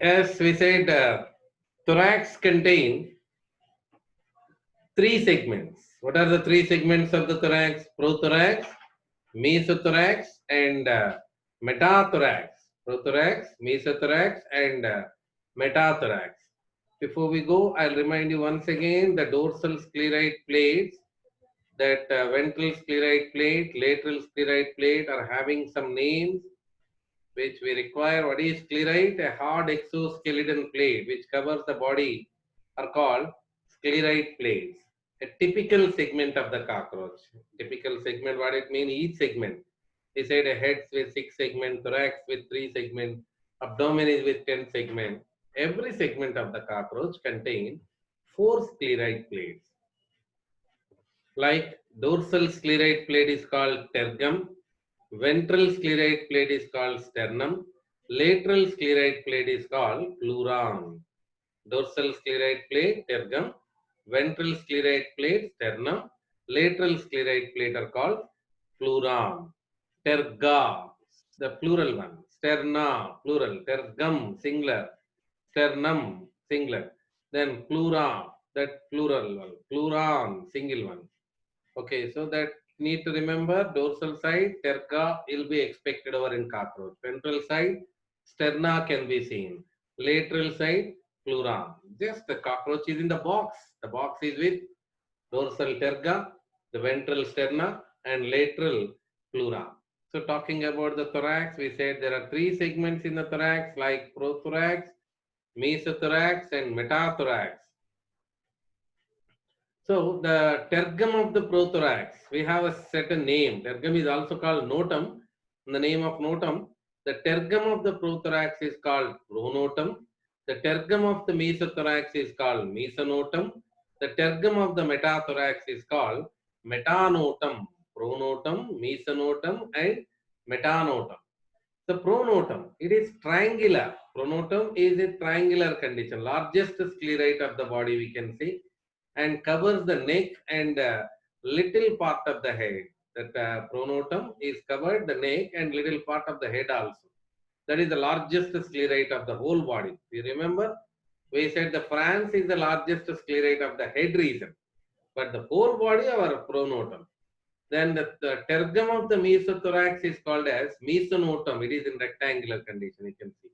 As we said, thorax contain three segments. What are the three segments of the thorax? Prothorax, mesothorax, and metathorax. Prothorax, mesothorax, and metathorax. Before we go, I'll remind you once again the dorsal scleroid plates, that ventral scleroid plate, lateral scleroid plate are having some names which we require. What is scleroid? A hard exoskeleton plate which covers the body are called scleroid plates. A typical segment of the cockroach. Typical segment, what it means? Each segment. He said a head with 6 segments, thorax with 3 segments, abdomen is with 10 segments. Every segment of the cockroach contains 4 scleroid plates. Like dorsal scleroid plate is called tergum, ventral scleroid plate is called sternum, lateral scleroid plate is called pleuron. Dorsal scleroid plate, tergum, ventral scleroid plate, sternum, lateral scleroid plate are called pleuron. Terga, the plural one. Sterna, plural. Tergum, singular. Sternum, singular. Then pleura, that plural one. Pleuron, single one. Okay, so that need to remember dorsal side, terga will be expected over in cockroach. Ventral side, sterna can be seen. Lateral side, pleuron. Just the cockroach is in the box. The box is with dorsal terga, the ventral sterna, and lateral pleura. So talking about the thorax, we said there are three segments in the thorax like prothorax, mesothorax, and metathorax. So the tergum of the prothorax, we have a certain name. Tergum is also called notum. In the name of notum, the tergum of the prothorax is called pronotum. The tergum of the mesothorax is called mesonotum. The tergum of the metathorax is called metanotum. Pronotum, mesonotum, and metanotum. The pronotum, it is triangular. Pronotum is a triangular condition, largest scleroid of the body we can see, and covers the neck and little part of the head. That pronotum is covered the neck and little part of the head also. That is the largest scleroid of the whole body. You remember, we said the France is the largest scleroid of the head region, but the whole body our pronotum. Then the tergum of the mesothorax is called as mesonotum. It is in rectangular condition, you can see.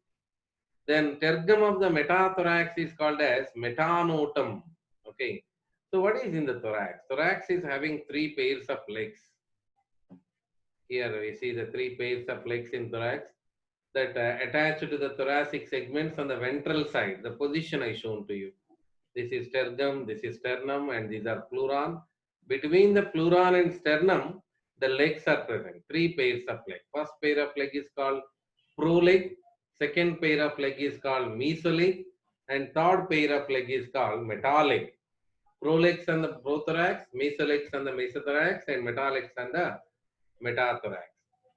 Then tergum of the metathorax is called as metanotum. Okay. So what is in the thorax? Thorax is having 3 pairs of legs. Here we see the 3 pairs of legs in thorax that attach to the thoracic segments on the ventral side. The position I shown to you. This is tergum, this is sternum, and these are pleuron. Between the pleuron and sternum, the legs are present. 3 pairs of legs. First pair of leg is called proleg. Second pair of leg is called mesoleg. And third pair of leg is called metaleg. Prolegs on the prothorax, mesolegs on the mesothorax, and metalegs on the metathorax.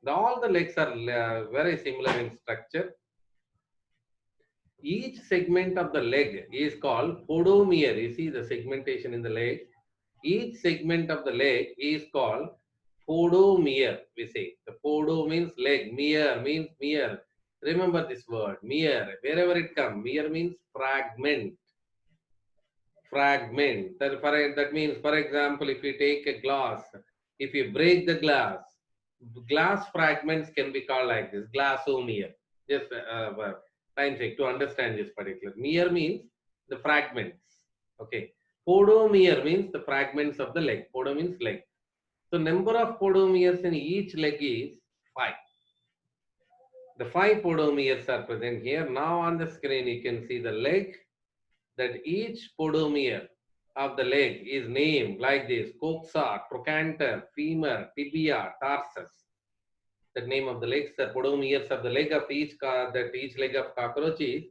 All the legs are very similar in structure. Each segment of the leg is called podomere. You see the segmentation in the leg. Each segment of the leg is called podomere. We say the podo means leg, mere means mere. Remember this word, mere. Wherever it comes, mere means fragment. Fragment. That means, for example, if you take a glass, if you break the glass fragments can be called like this, glassomere. Just time check to understand this particular. Mere means the fragments. Okay. Podomere means the fragments of the leg. Podo means leg. So number of podomeres in each leg is 5. The 5 podomeres are present here. Now on the screen you can see the leg, that each podomere of the leg is named like this: coxa, trochanter, femur, tibia, tarsus. The name of the legs, the podomeres of the leg of each leg of cockroach is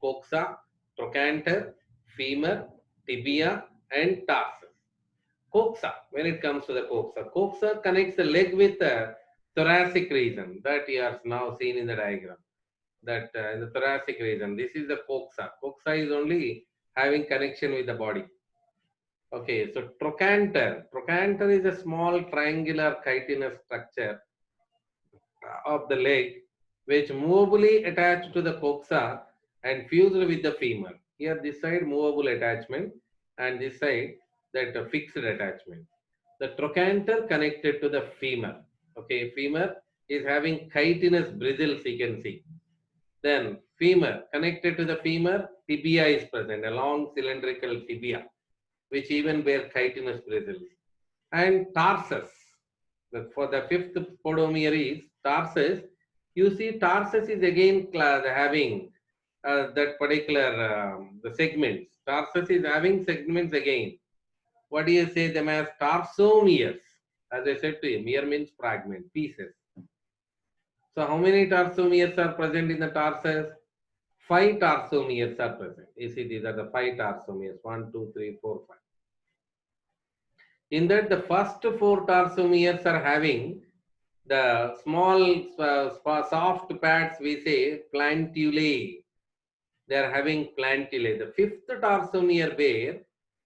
coxa, trochanter, femur, tibia, and tarsus. Coxa, when it comes to the coxa connects the leg with the thoracic region that you are now seen in the diagram. That in the thoracic region, this is the coxa. Coxa is only having connection with the body. Okay, so trochanter. Trochanter is a small triangular chitinous structure of the leg which movably attached to the coxa and fused with the femur. Here this side movable attachment and this side that fixed attachment. The trochanter connected to the femur. Okay, femur is having chitinous bristles, you can see. Then femur, connected to the femur, tibia is present, a long cylindrical tibia, which even bear chitinous bristles. And tarsus, for the fifth podometer is tarsus. You see tarsus is again having that particular the segments. Tarsus is having segments again. What do you say them as? Tarsomeres. As I said to you, mere means fragment, pieces. So how many tarsomeres are present in the tarsus? 5 tarsomeres are present. You see, these are the 5 tarsomeres. 1, 2, 3, 4, 5. In that, the first 4 tarsomeres are having the small soft pads, we say plantulae. They are having plantulae. The fifth tarsomere bear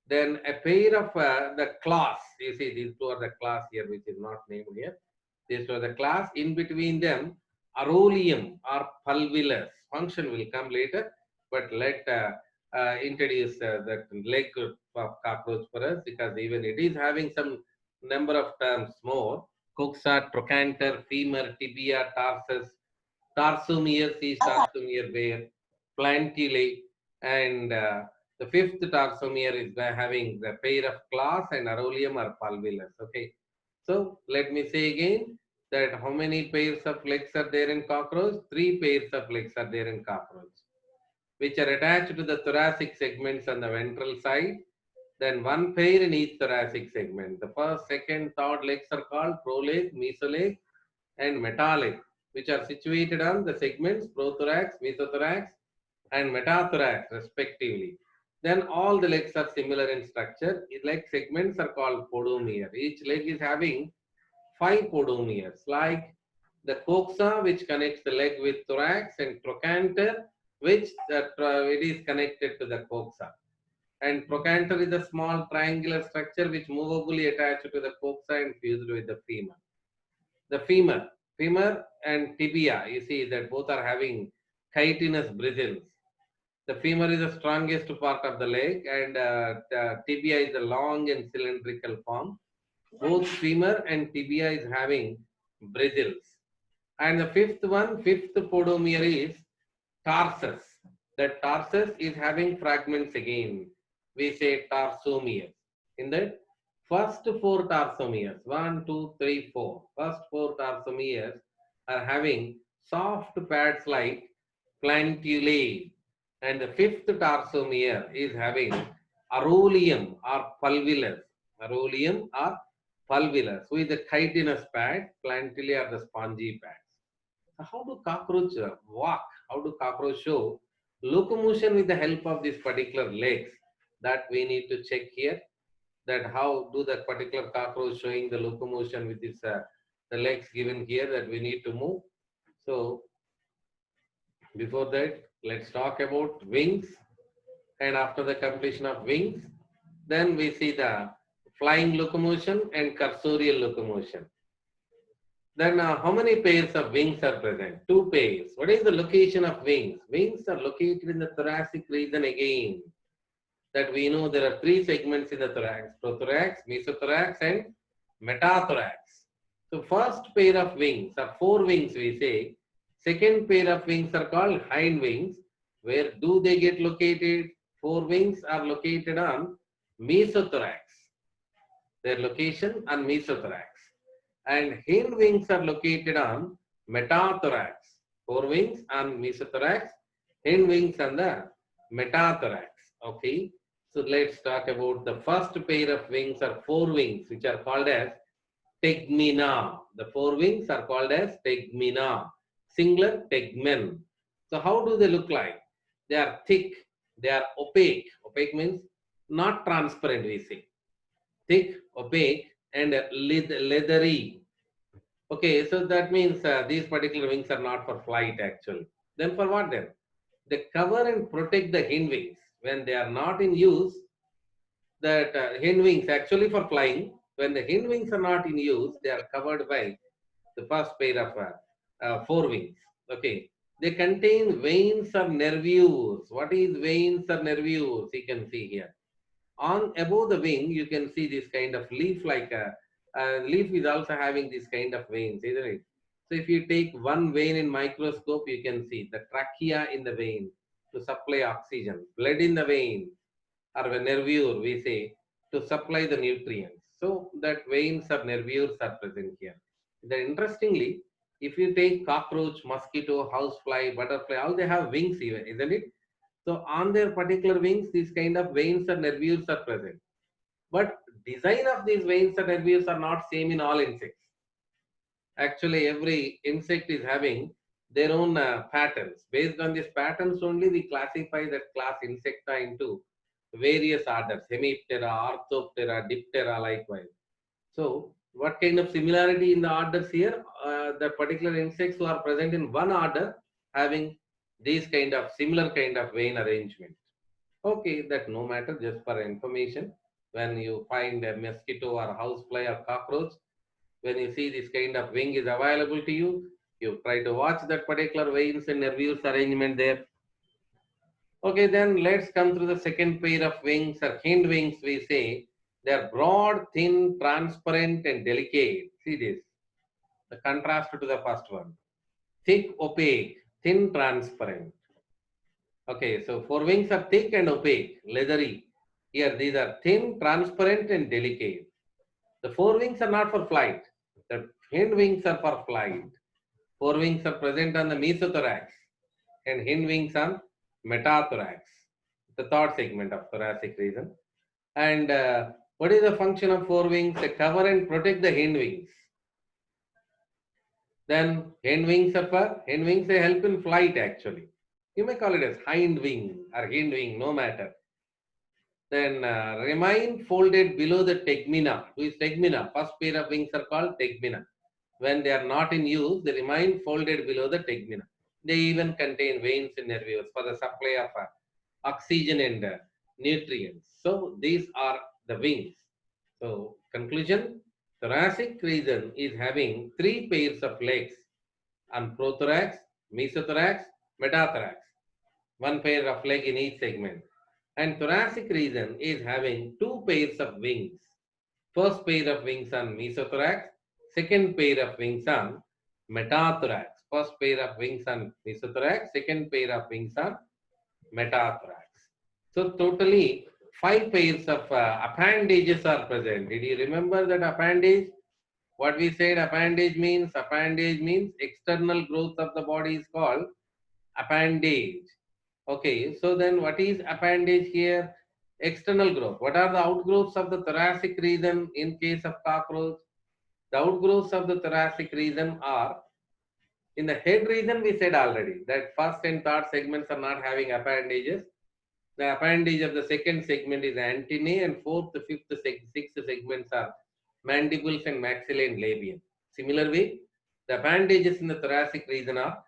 then a pair of the claws. You see, these two are the claws here, which is not named here. These two are the claws. In between them, aurolium or pulvillus. Function will come later, but let introduce that leg of cockroach for us, because even it is having some number of terms more. Coxa, trochanter, femur, tibia, tarsus, tarsomeres is tarsomere bear, plantulae, and the fifth tarsomere is by having the pair of claws and aurolium or pulvillus. Okay, so let me say again that how many pairs of legs are there in cockroach? 3 pairs of legs are there in cockroach, which are attached to the thoracic segments on the ventral side. Then 1 pair in each thoracic segment. The first, second, third legs are called proleg, mesoleg, and metaleg, which are situated on the segments prothorax, mesothorax, and metathorax respectively. Then all the legs are similar in structure. Leg segments are called podomere. Each leg is having 5 podomeres, like the coxa, which connects the leg with thorax, and trochanter, which it is connected to the coxa. And trochanter is a small triangular structure which movably attached to the coxa and fused with the femur. The femur and tibia, you see that both are having chitinous bristles. The femur is the strongest part of the leg, and the tibia is a long and cylindrical form. Both femur and tibia is having bristles. And the fifth podomere is tarsus. That tarsus is having fragments again. We say tarsomeres. In that, first 4 tarsomeres, 1, 2, 3, 4. First 4 tarsomeres are having soft pads like plantulae. And the fifth tarsomere is having aurolium or pulvillus. Aurolium or pulvillus with the chitinous pad. Plantulae are the spongy pads. So how do cockroach walk? How do cockroach show locomotion with the help of these particular legs? That we need to check here. That how do that particular cockroach showing the locomotion with its the legs given here that we need to move. So before that, let's talk about wings. And after the completion of wings, then we see the flying locomotion and cursorial locomotion. Then how many pairs of wings are present? 2 pairs. What is the location of wings? Wings are located in the thoracic region again. That we know there are 3 segments in the thorax: prothorax, mesothorax, and metathorax. So first pair of wings, or 4 wings we say. Second pair of wings are called hind wings. Where do they get located? 4 wings are located on mesothorax. Their location on mesothorax. And hind wings are located on metathorax. 4 wings on mesothorax, hind wings on the metathorax. Okay. So let's talk about the first pair of wings, or 4 wings, which are called as tegmina. The 4 wings are called as tegmina. Singular tegmen. So how do they look like? They are thick. They are opaque. Opaque means not transparent, we say. Thick, opaque, and leathery. Okay, so that means these particular wings are not for flight actually. Then for what then? They cover and protect the hind wings. When they are not in use, that hind wings actually for flying, when the hind wings are not in use, they are covered by the first pair of 4 wings. Okay, they contain veins or nervures. What is veins or nervures? You can see here. On above the wing, you can see this kind of leaf, like a leaf is also having this kind of veins, isn't it? So if you take one vein in microscope, you can see the trachea in the vein to supply oxygen, blood in the vein, or a nervure, we say, to supply the nutrients. So that veins or nervures are present here. Then interestingly, if you take cockroach, mosquito, housefly, butterfly, all they have wings even, isn't it? So on their particular wings, these kind of veins or nervures are present. But design of these veins or nervures are not same in all insects. Actually, every insect is having their own patterns. Based on these patterns only, we classify that class Insecta into various orders: Hemiptera, Orthoptera, Diptera, likewise. So, what kind of similarity in the orders here? The particular insects who are present in one order having these kind of similar kind of vein arrangement. Okay, that no matter, just for information. When you find a mosquito or housefly or cockroach, when you see this kind of wing is available to you, you try to watch that particular veins and nervures arrangement there. Okay, then let's come through the second pair of wings or hind wings. We say they are broad, thin, transparent, and delicate. See this, the contrast to the first one. Thick, opaque, thin, transparent. Okay, so forewings are thick and opaque, leathery. Here, these are thin, transparent, and delicate. The forewings are not for flight. The hind wings are for flight. Forewings are present on the mesothorax and hind wings on metathorax, the third segment of thoracic region. And what is the function of forewings? They cover and protect the hind wings. Then hind wings they help in flight actually. You may call it as hind wing or hind wing, no matter. Then remain folded below the tegmina. Who is tegmina? First pair of wings are called tegmina. When they are not in use, they remain folded below the tegmina. They even contain veins and nervures for the supply of oxygen and nutrients. So these are the wings. So conclusion, thoracic region is having three pairs of legs on prothorax, mesothorax, metathorax. One pair of leg in each segment. And thoracic region is having two pairs of wings. First pair of wings on mesothorax, second pair of wings on metathorax. First pair of wings on mesothorax, second pair of wings on metathorax. So totally five pairs of appendages are present. Did you remember that appendage? What we said appendage means? Appendage means external growth of the body is called appendage. Okay, so then what is appendage here? External growth. What are the outgrowths of the thoracic region in case of cockroach? The outgrowths of the thoracic region are in the head region. We said already that first and third segments are not having appendages. The appendage of the second segment is antennae, and fourth, fifth, sixth segments are mandibles and maxillae and labium. Similar way, the appendages in the thoracic region are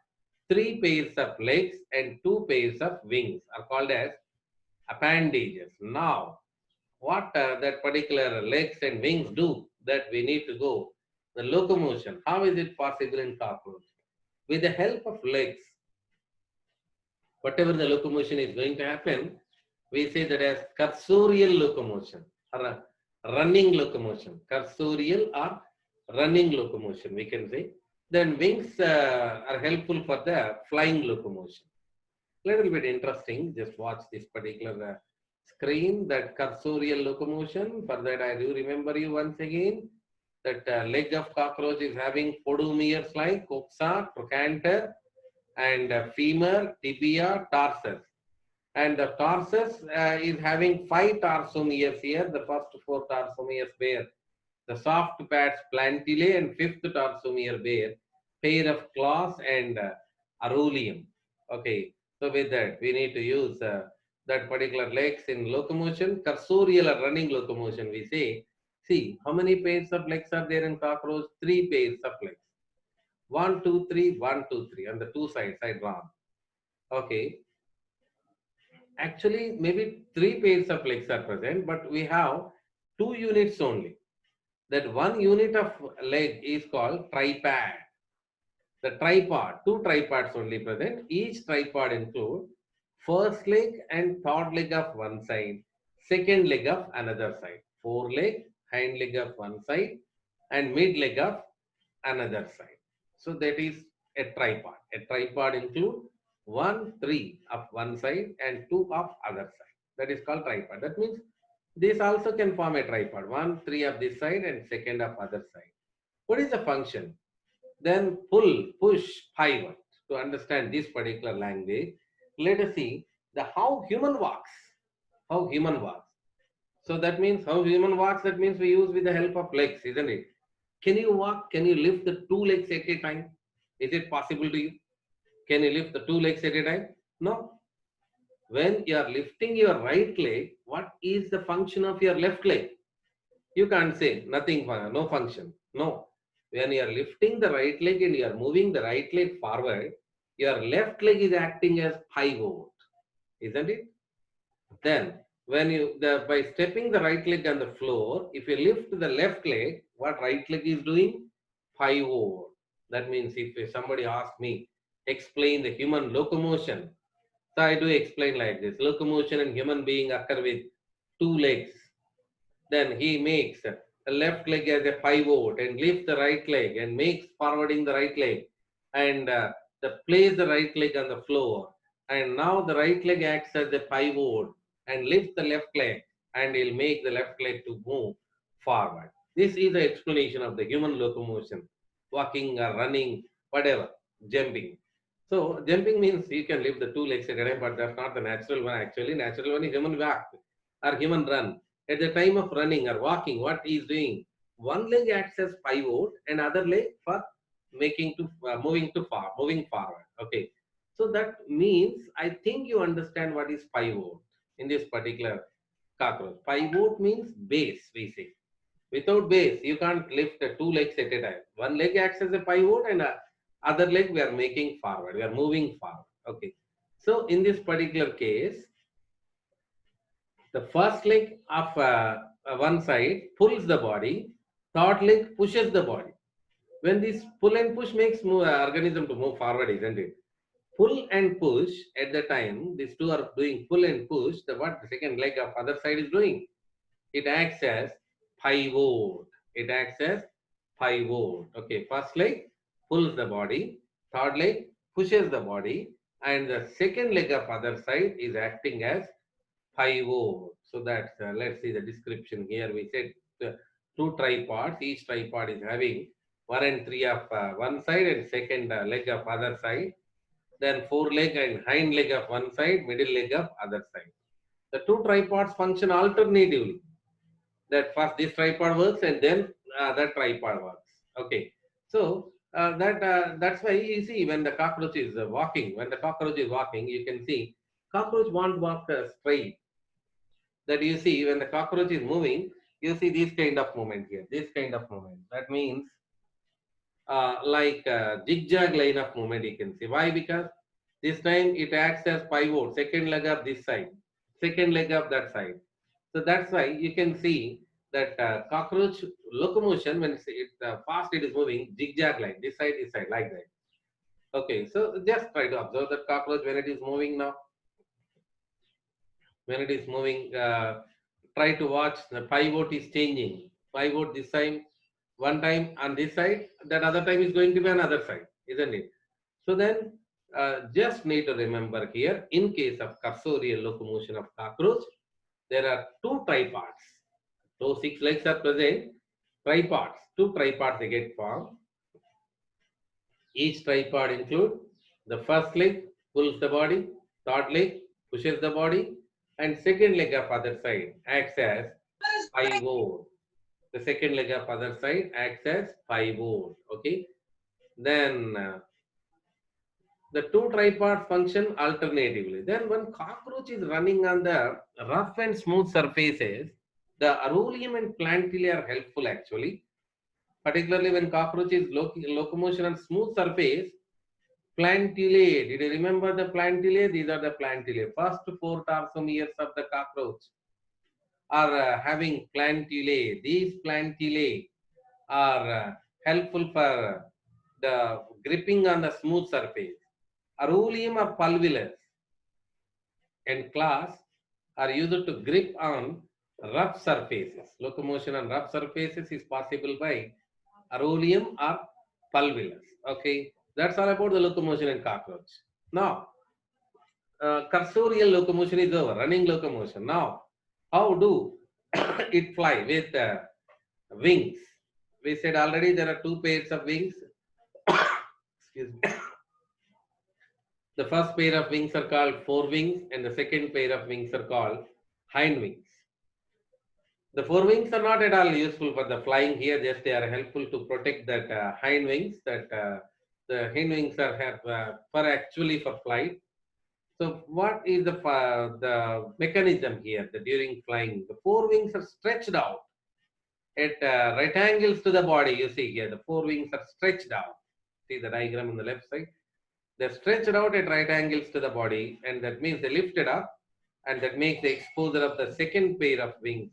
three pairs of legs and two pairs of wings are called as appendages. Now, what that particular legs and wings do, that we need to go. The locomotion, how is it possible in cockroach? With the help of legs, whatever the locomotion is going to happen, we say that as cursorial locomotion or running locomotion. Cursorial or running locomotion, we can say. Then wings are helpful for the flying locomotion. Little bit interesting. Just watch this particular screen, that cursorial locomotion. For that, I do remember you once again that leg of cockroach is having podomeres like coxa, trochanter, and femur, tibia, tarsus. And the tarsus is having five tarsomeres here. The first four tarsomeres bear the soft pads plantillae, and fifth tarsomere bear pair of claws and arulium. Okay, so with that, we need to use that particular legs in locomotion, cursorial or running locomotion. We say, see, how many pairs of legs are there in cockroach? Three pairs of legs. 1, 2, 3, 1, 2, 3 on the two sides I draw. Okay, actually maybe three pairs of legs are present, but we have two units only. That one unit of leg is called tripad. The tripod, two tripods only present. Each tripod include first leg and third leg of one side, second leg of another side, fore leg, hind leg of one side, and mid leg of another side. So that is a tripod. A tripod include one, three of one side and two of other side. That is called tripod. That means this also can form a tripod. One, three of this side and second of other side. What is the function? Then pull, push, pivot. To understand this particular language, let us see the how human walks. How human walks. So that means how human walks. That means we use with the help of legs, isn't it? Can you walk? Can you lift the two legs at a time? Is it possible to you? Can you lift the two legs at a time? No. When you are lifting your right leg, what is the function of your left leg? You can't say nothing, no function. No. When you are lifting the right leg and you are moving the right leg forward, your left leg is acting as pivot, isn't it? Then, when you by stepping the right leg on the floor, if you lift the left leg, what right leg is doing? Pivot. That means if somebody asks me, explain the human locomotion. So I do explain like this: locomotion in human being occur with two legs. Then he makes the left leg as a pivot and lifts the right leg and makes forwarding the right leg and place the right leg on the floor. And now the right leg acts as a pivot and lifts the left leg and he'll make the left leg to move forward. This is the explanation of the human locomotion, walking or running, whatever, jumping. So jumping means you can lift the two legs at a time, but that's not the natural one. Actually, natural one is human walk or human run. At the time of running or walking, what he is doing? One leg acts as pivot and other leg for making to moving forward. Okay, so that means I think you understand what is pivot in this particular cockroach. Pivot means base. We say without base you can't lift the two legs at a time. One leg acts as a pivot and other leg we are making forward. We are moving forward. Okay, so in this particular case the first leg of one side pulls the body, third leg pushes the body. When this pull and push makes organism to move forward, isn't it? Pull and push at the time, these two are doing pull and push, the what the second leg of other side is doing? It acts as pivot. It acts as pivot. Okay, first leg pulls the body, third leg pushes the body, and the second leg of other side is acting as pivot. So that let's see the description here. We said two tripods. Each tripod is having one and three of one side and second leg of other side. Then four leg and hind leg of one side, middle leg of other side. The two tripods function alternatively. That first this tripod works and then that tripod works. Okay. So that's why you see when the cockroach is walking, when the cockroach is walking, you can see cockroach won't walk straight. That you see when the cockroach is moving, you see this kind of movement here, this kind of movement. That means like a zigzag line of movement you can see. Why? Because this time it acts as pivot, second leg of this side, second leg of that side. So that's why you can see that cockroach locomotion when fast it is moving zigzag line, this side like that. Okay, so just try to observe that cockroach when it is moving now. When it is moving, try to watch the pivot is changing. Pivot this time, one time on this side, that other time is going to be another side, isn't it? So then, just need to remember here, in case of cursorial locomotion of cockroach, there are two tripods. So six legs are present, tripods, two tripods they get formed. Each tripod include the first leg pulls the body, third leg pushes the body, and second leg of other side acts as pivot. The second leg of other side acts as pivot. Okay. Then the two tripods function alternatively. Then when cockroach is running on the rough and smooth surfaces, the aurelium and plantilla are helpful actually. Particularly when cockroach is locomotion on smooth surface, plantillae. Did you remember the plantillae? These are the plantillae. First four tarsomeres of the cockroach are having plantillae. These plantillae are helpful for the gripping on the smooth surface. Arulium or pulvillus and claws are used to grip on rough surfaces. Locomotion on rough surfaces is possible by arulium or pulvillus. Okay, that's all about the locomotion in cockroach. Now, cursorial locomotion is over, running locomotion. Now, how do it fly with wings? We said already there are two pairs of wings. Excuse me. The first pair of wings are called forewings, and the second pair of wings are called hindwings. The forewings are not at all useful for the flying here, just they are helpful to protect that hindwings. That the hindwings are for actually for flight. So what is the mechanism here? That during flying, the forewings are stretched out at right angles to the body. You see here, the forewings are stretched out. See the diagram on the left side. They're stretched out at right angles to the body, and that means they lifted up, and that makes the exposure of the second pair of wings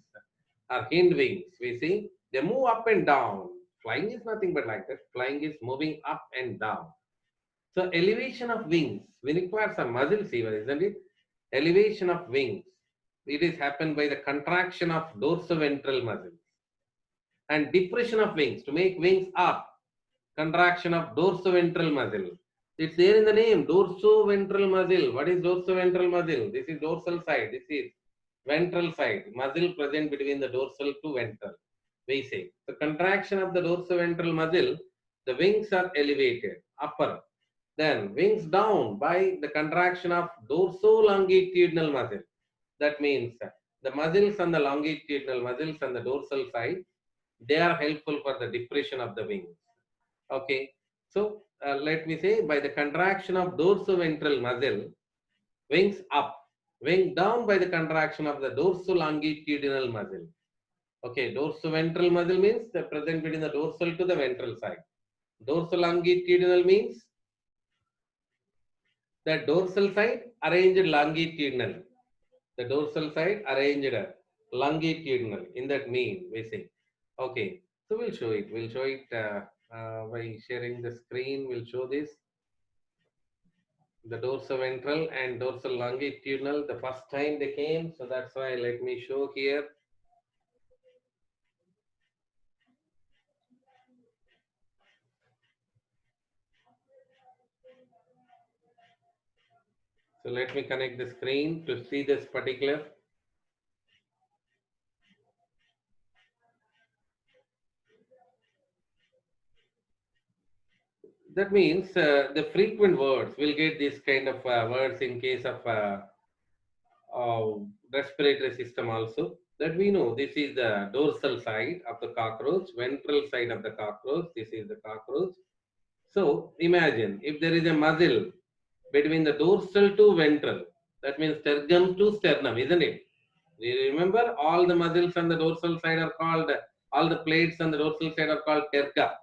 or hind wings. We see they move up and down. Flying is nothing but like that. Flying is moving up and down. So elevation of wings, we require some muscles here, isn't it? Elevation of wings. It is happened by the contraction of dorsoventral muscles. And depression of wings, to make wings up, contraction of dorsoventral muscle. It's there in the name, dorsoventral muscle. What is dorsoventral muscle? This is dorsal side. This is ventral side. Muscle present between the dorsal to ventral. We say the contraction of the dorsoventral muscle, the wings are elevated, upper. Then wings down by the contraction of dorso-longitudinal muscle. That means the muscles on the longitudinal muscles on the dorsal side, they are helpful for the depression of the wings. Okay, so let me say by the contraction of dorsoventral muscle, wings up, wing down by the contraction of the dorso-longitudinal muscle. Okay, dorsoventral muscle means the present between the dorsal to the ventral side. Dorsal-longitudinal means the dorsal side arranged longitudinal. The dorsal side arranged longitudinal. In that mean, we say. Okay, so we'll show it. We'll show it by sharing the screen. We'll show this. The dorsoventral and dorsal longitudinal, the first time they came. So that's why let me show here. So let me connect the screen to see this particular. That means the frequent words will get this kind of words in case of respiratory system also. That we know this is the dorsal side of the cockroach, ventral side of the cockroach. This is the cockroach. So imagine if there is a muscle between the dorsal to ventral, that means sternum to sternum, isn't it? Do you remember all the muscles on the dorsal side are called, all the plates on the dorsal side are called terga.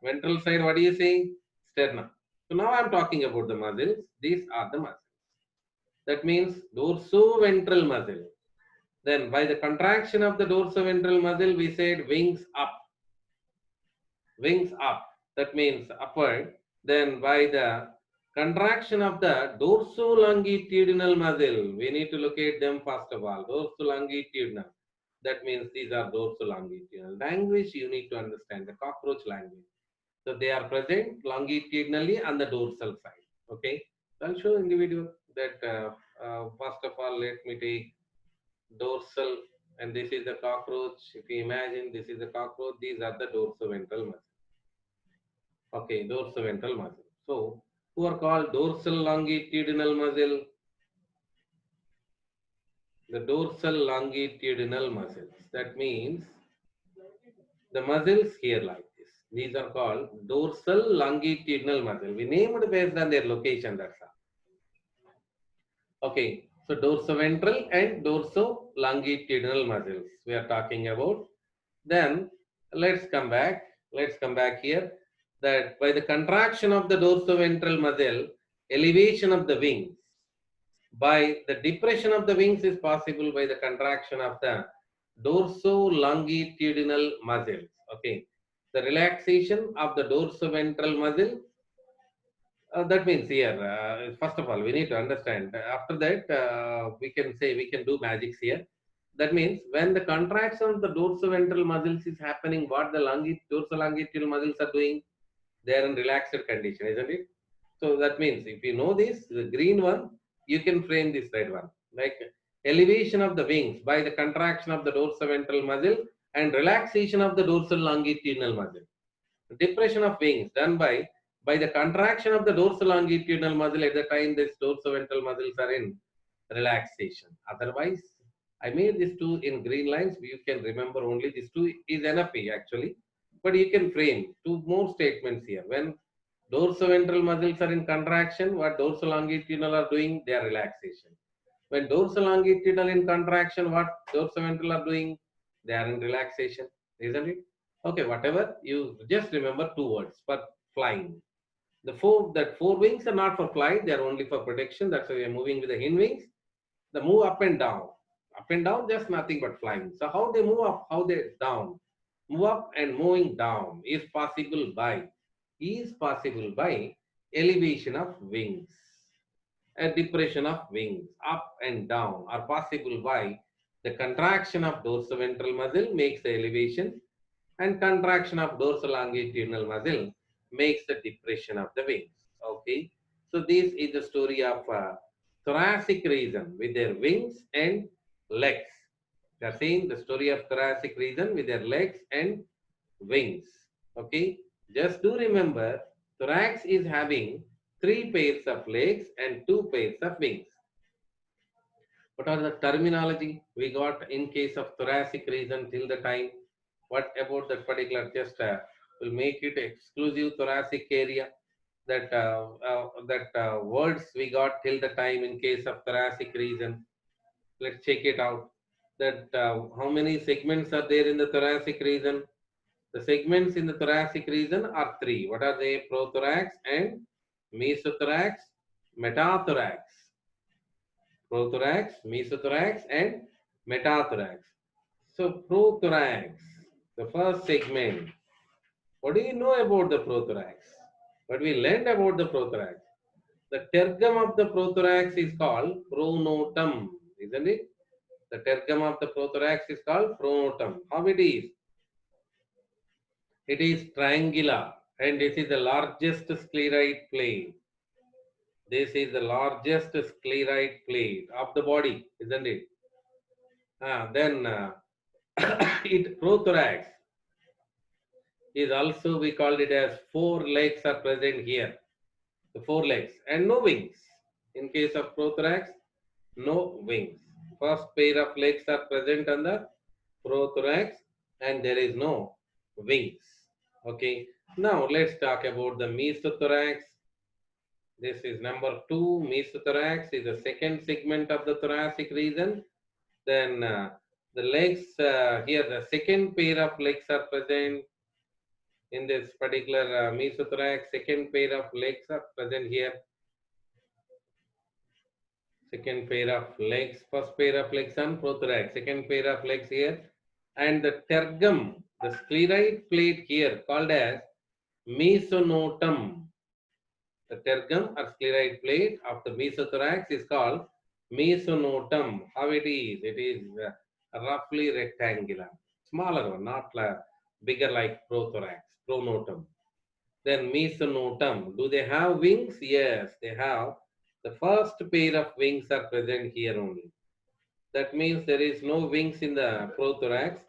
Ventral side, what do you say? Sternum. So now I'm talking about the muscles. These are the muscles. That means dorsoventral muscle. Then by the contraction of the dorsoventral muscle, we said wings up. Wings up. That means upward. Then by the contraction of the dorso-longitudinal muscle, we need to locate them first of all. Dorso-longitudinal. That means these are dorso-longitudinal. Language you need to understand, the cockroach language. So they are present longitudinally on the dorsal side. Okay. So I'll show individual that first of all, let me take dorsal, and this is the cockroach. If you imagine this is the cockroach, these are the dorsoventral muscle. Okay, dorsoventral muscle. So who are called dorsal longitudinal muscle? The dorsal longitudinal muscles. That means the muscles here like this. These are called dorsal longitudinal muscle. We named based on their location. That's all. Okay, so dorsoventral and dorso-longitudinal muscles we are talking about. Then let's come back. Let's come back here. That by the contraction of the dorsoventral muscle, elevation of the wings. By the depression of the wings is possible by the contraction of the dorso-longitudinal muscles. Okay, the relaxation of the dorsoventral muscle That means here, first of all, we need to understand. After that, we can say we can do magics here. That means when the contraction of the dorsoventral muscles is happening, what the dorsal longitudinal muscles are doing, they are in relaxed condition, isn't it? So that means if you know this, the green one, you can frame this red one. Like elevation of the wings by the contraction of the dorsoventral muscle and relaxation of the dorsal longitudinal muscle. Depression of wings done by the contraction of the dorsal longitudinal muscle at the time this dorsoventral muscles are in relaxation. Otherwise, I made these two in green lines. You can remember only these two is enough actually. But you can frame two more statements here. When dorsoventral muscles are in contraction, what dorsal longitudinal are doing, they are relaxation. When dorsal longitudinal in contraction, what dorsoventral are doing, they are in relaxation, isn't it? Okay, whatever, you just remember two words for flying. Four wings are not for flight, they are only for protection. That's why we are moving with the hind wings. The move up and down, just nothing but flying. So how they move up, how they down, move up and moving down is possible by elevation of wings. A depression of wings up and down are possible by the contraction of dorsoventral muscle makes the elevation and contraction of dorsal longitudinal muscle makes the depression of the wings. Okay, so this is the story of thoracic region with their wings and legs. They are saying the story of thoracic region with their legs and wings. Okay, just do remember thorax is having three pairs of legs and two pairs of wings. What are the terminology we got in case of thoracic region till the time? What about that particular, just will make it exclusive thoracic area? That words we got till the time in case of thoracic region. Let's check it out. That how many segments are there in the thoracic region? The segments in the thoracic region are three. What are they? Prothorax and mesothorax, metathorax. Prothorax, mesothorax, and metathorax. So prothorax, the first segment. What do you know about the prothorax? What we learned about the prothorax? The tergum of the prothorax is called pronotum, isn't it? The tergum of the prothorax is called pronotum. How it is? It is triangular and this is the largest scleroid plate. This is the largest scleroid plate of the body, isn't it? Then it prothorax is also we called it as four legs are present here. The four legs and no wings. In case of prothorax, no wings. First pair of legs are present on the prothorax and there is no wings. Okay. Now let's talk about the mesothorax. This is number 2. Mesothorax is the second segment of the thoracic region. Then the legs here, the second pair of legs are present in this particular mesothorax. Second pair of legs are present here. Second pair of legs, first pair of legs on prothorax, second pair of legs here. And the tergum, the scleroid plate here called as mesonotum. The tergum or scleroid plate of the mesothorax is called mesonotum. How it is? It is roughly rectangular. Smaller one, not bigger like prothorax, pronotum. Then mesonotum. Do they have wings? Yes, they have. The first pair of wings are present here only. That means there is no wings in the prothorax.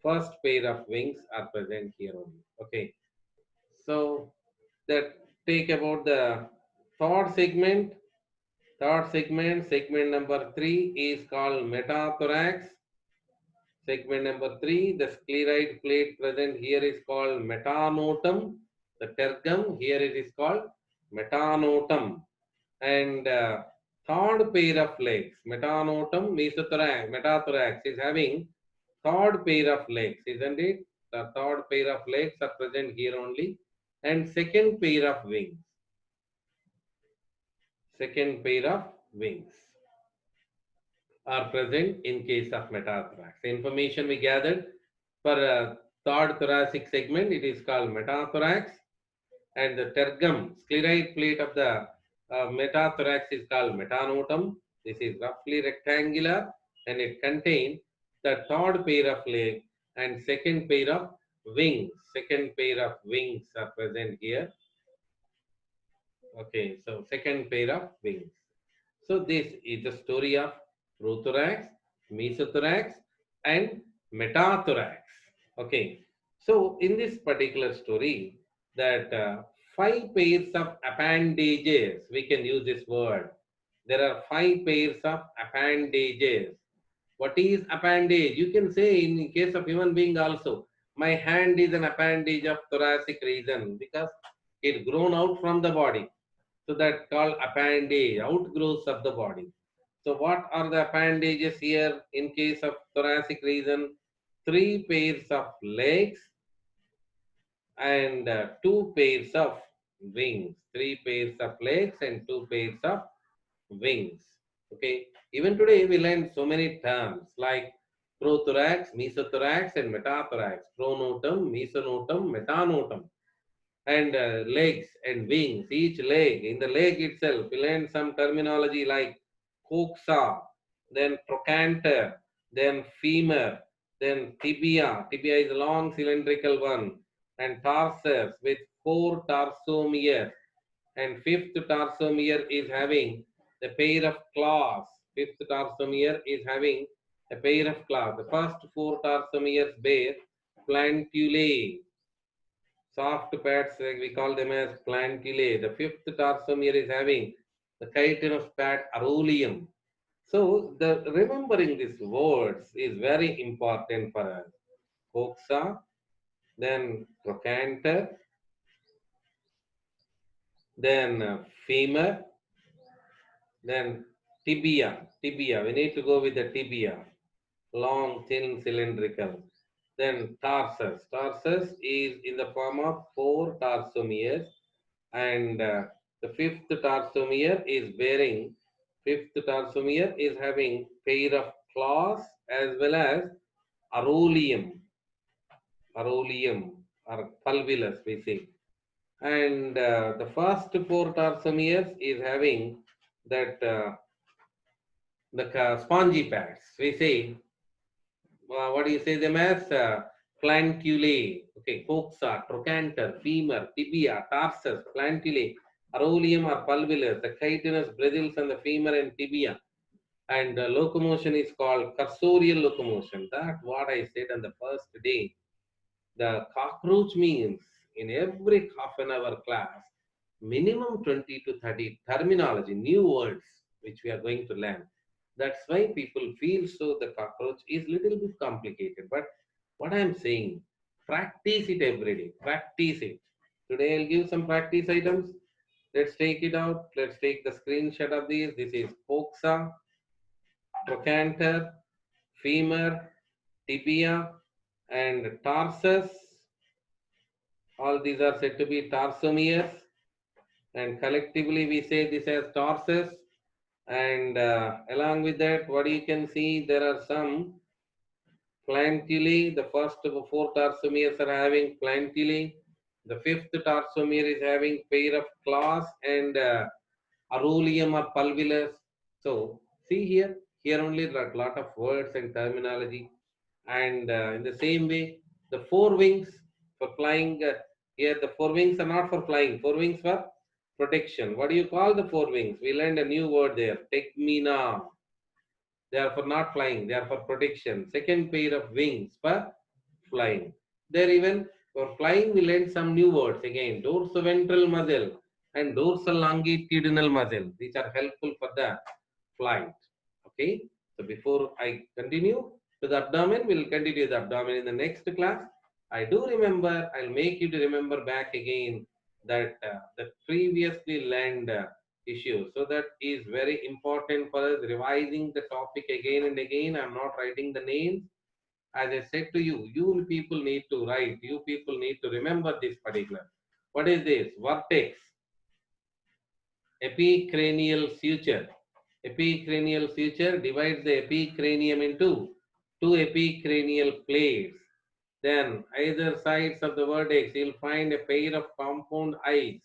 First pair of wings are present here only. Okay. So that take about the third segment. Third segment, segment number 3 is called metathorax. Segment number 3, the scleroid plate present here is called metanotum. The tergum here it is called metanotum. And third pair of legs, metanotum, mesothorax, metathorax is having third pair of legs, isn't it? The third pair of legs are present here only. And second pair of wings. Second pair of wings are present in case of metathorax. The information we gathered for third thoracic segment, it is called metathorax. and the tergum, scleroid plate of the metathorax is called metanotum. This is roughly rectangular and it contains the third pair of legs and second pair of wings. Second pair of wings are present here. Okay, so second pair of wings. So this is the story of prothorax, mesothorax, and metathorax. Okay, so in this particular story, that five pairs of appendages, we can use this word. There are five pairs of appendages. What is appendage? You can say in case of human being also, my hand is an appendage of thoracic region because it grown out from the body. So that called appendage, outgrowths of the body. So what are the appendages here in case of thoracic region? Three pairs of legs and two pairs of wings. Three pairs of legs and two pairs of wings. Okay. Even today we learn so many terms like prothorax, mesothorax, and metathorax. Pronotum, mesonotum, metanotum, and legs and wings. Each leg, in the leg itself, we learn some terminology like coxa, then trochanter, then femur, then tibia. Tibia is a long cylindrical one, and tarsus with four tarsomeres, and fifth tarsomere is having a pair of claws. Fifth tarsomere is having a pair of claws. The first four tarsomeres bear plantulae, soft pads, we call them as plantulae. The fifth tarsomere is having the chitinous pad aurelium. So the remembering these words is very important for us. Coxa, then trochanter, then femur, then tibia. Tibia, we need to go with the tibia. Long, thin, cylindrical. Then tarsus. Tarsus is in the form of four tarsomeres, and the fifth tarsomere is bearing, fifth tarsomere is having pair of claws as well as aurelium, or pulvillus we say. And the first four tarsomeres is having that the spongy pads. We say, what do you say them as? Plantulae, okay, coxa, trochanter, femur, tibia, tarsus, plantulae, aurelium or pulvillus, the chitinous bristles and the femur and tibia. And locomotion is called cursorial locomotion. That what I said on the first day. The cockroach means in every half an hour class, minimum 20 to 30 terminology, new words which we are going to learn. That's why people feel so the cockroach is little bit complicated. But what I'm saying, practice it every day. Practice it. Today I'll give some practice items. Let's take it out. Let's take the screenshot of these. This is coxa, trochanter, femur, tibia, and tarsus. All these are said to be tarsomeres, and collectively we say this as tarsus. And along with that, what you can see, there are some plantulae. The first four tarsomeres are having plantulae. The fifth tarsomere is having pair of claws and aurelium or pulvillus. So see here, here only there are a lot of words and terminology. And in the same way, the four wings for flying. Here the four wings are not for flying. Four wings for protection. What do you call the four wings? We learned a new word there. Tegmina. They are for not flying. They are for protection. Second pair of wings for flying. There even for flying we learned some new words again. Dorsoventral muscle and dorsal longitudinal muscle. These are helpful for the flight. Okay. So before I continue to the abdomen, we'll continue the abdomen in the next class. I do remember, I'll make you to remember back again that the previously learned issues. So that is very important for us revising the topic again and again. I'm not writing the names. As I said to you, you people need to write. You people need to remember this particular. What is this? Vertex. Epicranial suture. Epicranial suture divides the epicranium into two epicranial plates. Then either sides of the vertex, you'll find a pair of compound eyes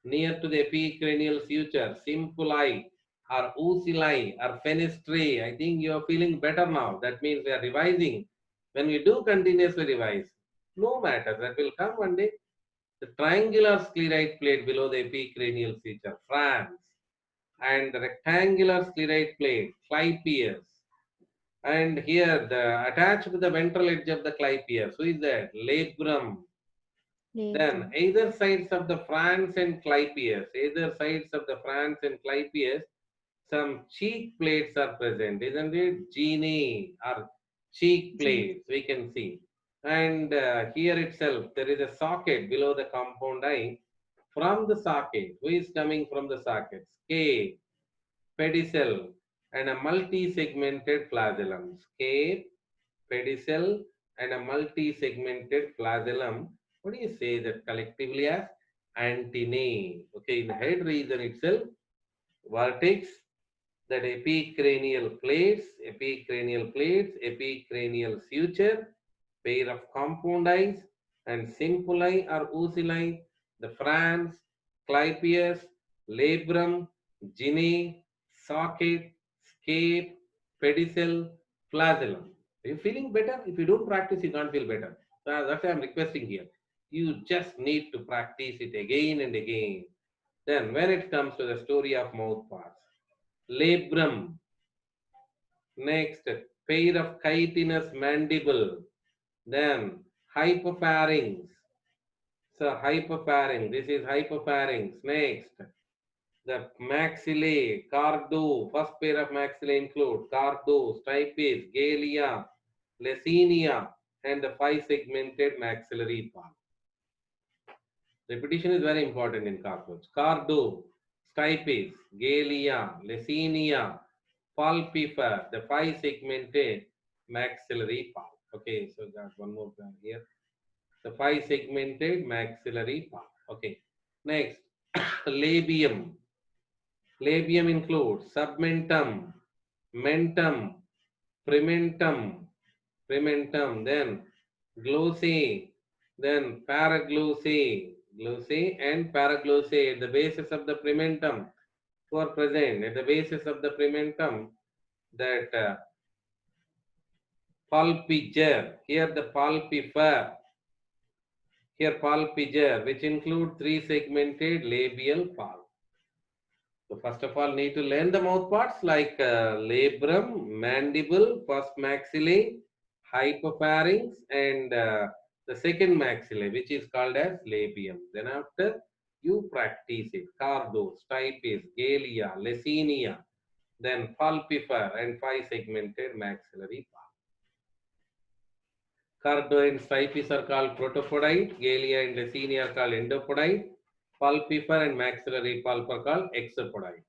near to the epicranial suture, simple eye or ocelli or fenestrae. I think you are feeling better now. That means we are revising. When we do continuously revise, no matter, that will come one day. The triangular scleroid plate below the epicranial suture, France, and the rectangular scleroid plate, clypeus. And here, the attached to the ventral edge of the clypeus, who is that? Labrum. Then Labrum. either sides of the France and clypeus, either sides of the France and clypeus, some cheek plates are present, isn't it? Gene or cheek Gene. plates, we can see. And here itself, there is a socket below the compound eye. From the socket, who is coming from the socket? Scape, pedicel, and a multi-segmented flagellum. Scape, pedicel, and a multi-segmented flagellum. What do you say that collectively as? Antennae. Okay, in the head region itself, vertex, that epicranial plates, epicranial suture, pair of compound eyes, and simple eye or ocelli, the France, clypeus, labrum, gene, socket, scape, pedicel, flagellum. Are you feeling better? If you don't practice, you can't feel better. That's why I'm requesting here. You just need to practice it again and again. Then, when it comes to the story of mouth parts, labrum, next, pair of chitinous mandible, then hypopharynx. So hypopharynx, this is hypopharynx. Next, the maxillae, cardo, first pair of maxillae include cardo, stipes, galea, lecinia, and the five segmented maxillary pulp. Repetition is very important in cockroach. Cardo, stipes, galea, lecinia, pulpifer, the five segmented maxillary pulp. Okay, so got one more plan here. The five segmented maxillary pulp. Okay. Next, labium. Labium includes submentum, mentum, prementum, then glossae, then paraglossae, glossae and paraglossae at the basis of the prementum, who are present at the basis of the prementum, that pulpiger, here the pulpifer, here pulpiger, which include three segmented labial pulp. So first of all, need to learn the mouth parts like labrum, mandible, first maxillae, hypopharynx, and the second maxillae, which is called as labium. Then after, you practice it. Cardo, stipes, galea, lecinia, then pulpifer, and five segmented maxillary pulp. Cardo and stipes are called protopodite, galea and lecinia are called endopodite, pulpifer and maxillary pulp are called exopodite.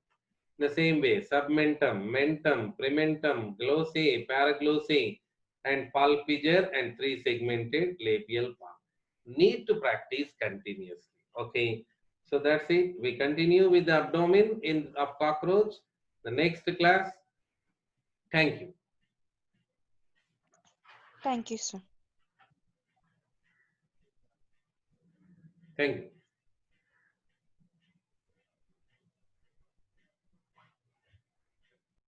The same way, submentum, mentum, prementum, glossae, paraglossae, and pulpiger and three segmented labial pulp. Need to practice continuously. Okay, so that's it. We continue with the abdomen in of cockroach. The next class. Thank you. Thank you, sir. Thank you.